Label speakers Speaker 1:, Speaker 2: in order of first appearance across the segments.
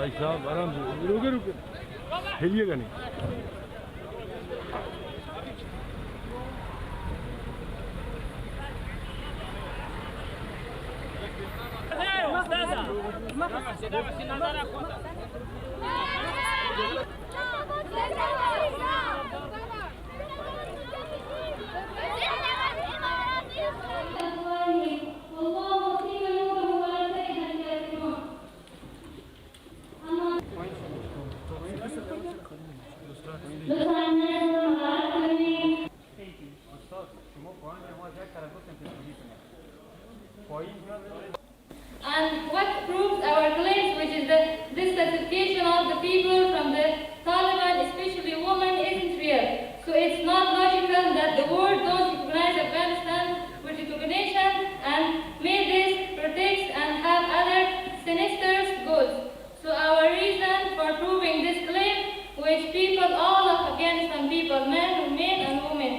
Speaker 1: भाई साहब आराम से रुके रुके, हिलिएगा नहीं।
Speaker 2: And what proves our claims, which is that this certification of the people from the Taliban, especially women, isn't real. So it's not logical that the world don't recognize Afghanistan with recognition and may this protect and have other sinister goals. So our reason for proving this claim, which people, all of Afghanistan people, men and women,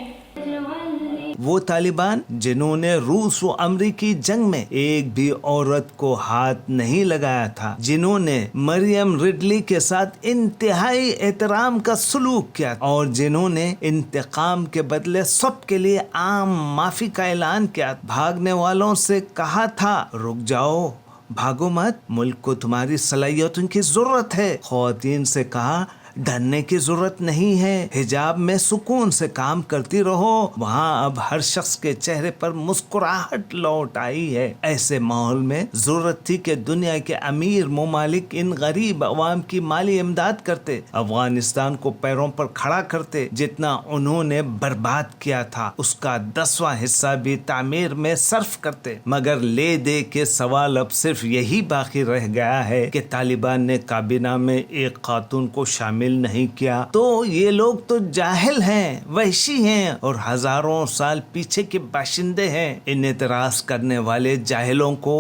Speaker 3: वो तालिबान जिन्होंने रूस और अमेरिकी जंग में एक भी औरत को हाथ नहीं लगाया था, जिन्होंने मरियम रिडली के साथ इंतहाई एहतराम का सलूक किया और जिन्होंने इंतकाम के बदले सबके लिए आम माफी का ऐलान किया, भागने वालों से कहा था रुक जाओ, भागो मत, मुल्क को तुम्हारी सलाहियतों की जरूरत है। ख्वातीन से कहा डरने की जरूरत नहीं है, हिजाब में सुकून से काम करती रहो। वहाँ अब हर शख्स के चेहरे पर मुस्कुराहट लौट आई है। ऐसे माहौल में जरूरत थी कि दुनिया के अमीर ममालिक इन गरीब अवाम की माली इमदाद करते, अफगानिस्तान को पैरों पर खड़ा करते। जितना उन्होंने बर्बाद किया था उसका 10वां हिस्सा भी तामीर में सर्फ करते। मगर ले दे के सवाल अब सिर्फ यही बाकी रह गया है कि तालिबान ने काबीना में एक खातून को शामिल नहीं किया, तो ये लोग तो जाहिल हैं, वहशी हैं और हजारों साल पीछे के बाशिंदे हैं। इन एतराज करने वाले जाहिलों को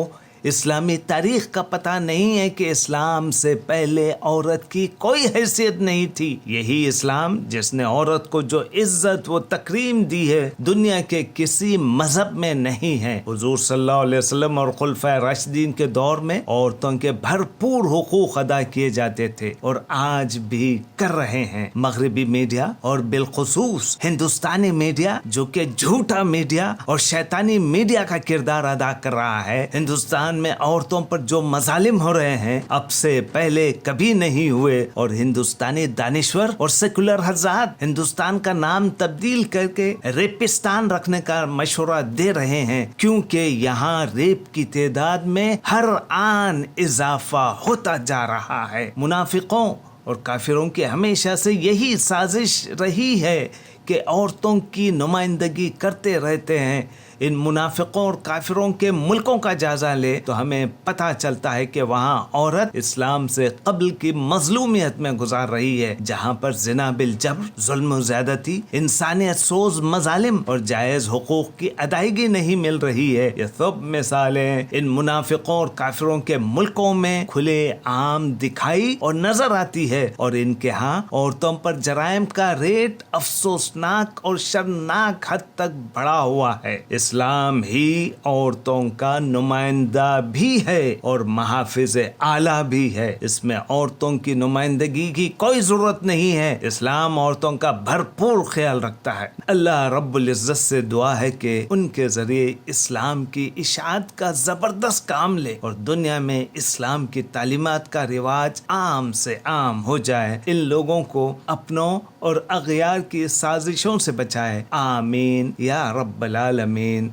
Speaker 3: इस्लामी तारीख का पता नहीं है कि इस्लाम से पहले औरत की कोई हैसियत नहीं थी। यही इस्लाम जिसने औरत को जो इज्जत व तकरीम दी है दुनिया के किसी मजहब में नहीं है। हुजूर सल्लल्लाहु अलैहि वसल्लम और खुलफाए राशिदीन के दौर में औरतों के भरपूर हुकूक अदा किए जाते थे और आज भी कर रहे हैं। मगरबी मीडिया और बिलखुसूस हिंदुस्तानी मीडिया जो कि झूठा मीडिया और शैतानी मीडिया का किरदार अदा कर रहा है, हिंदुस्तान में औरतों पर जो मजालिम हो रहे हैं अब से पहले कभी नहीं हुए और हिंदुस्तानी दानिश्वर और सेकुलर हज़ात हिंदुस्तान का नाम तब्दील करके रेपिस्तान रखने का मशवरा दे रहे हैं, क्योंकि यहाँ रेप की तादाद में हर आन इजाफा होता जा रहा है। मुनाफिकों और काफिरों की हमेशा से यही साजिश रही है कि औरतों की नुमाइंदगी करते रहते हैं। इन मुनाफिकों और काफिरों के मुल्कों का जायजा ले तो हमें पता चलता है कि वहाँ औरत इस्लाम से कब्ल की मजलूमियत में गुजार रही है, जहाँ पर जिना बिल जबर, जुल्म ज़्यादती, इंसानियत सोज मजालिम और जायज़ हुकूक की अदायगी नहीं मिल रही है। ये सब मिसालें इन मुनाफिकों और काफिरों के मुल्कों में खुले आम दिखाई और नजर आती है और इनके यहाँ औरतों पर जराइम का रेट अफसोसनाक और शर्मनाक हद तक बढ़ा हुआ है। इस्लाम ही औरतों का नुमाइंदा भी है और महाफिज आला भी है। इसमें औरतों की नुमाइंदगी की कोई जरूरत नहीं है। इस्लाम औरतों का भरपूर ख्याल रखता है। अल्लाह रब्बुल इज्जत से दुआ है कि उनके जरिए इस्लाम की इशाअत का जबरदस्त काम ले और दुनिया में इस्लाम की तालीमात का रिवाज आम से आम हो जाए। इन लोगों को अपनों और अगयार की साजिशों से बचाए। आमीन या रब्बल आलमीन।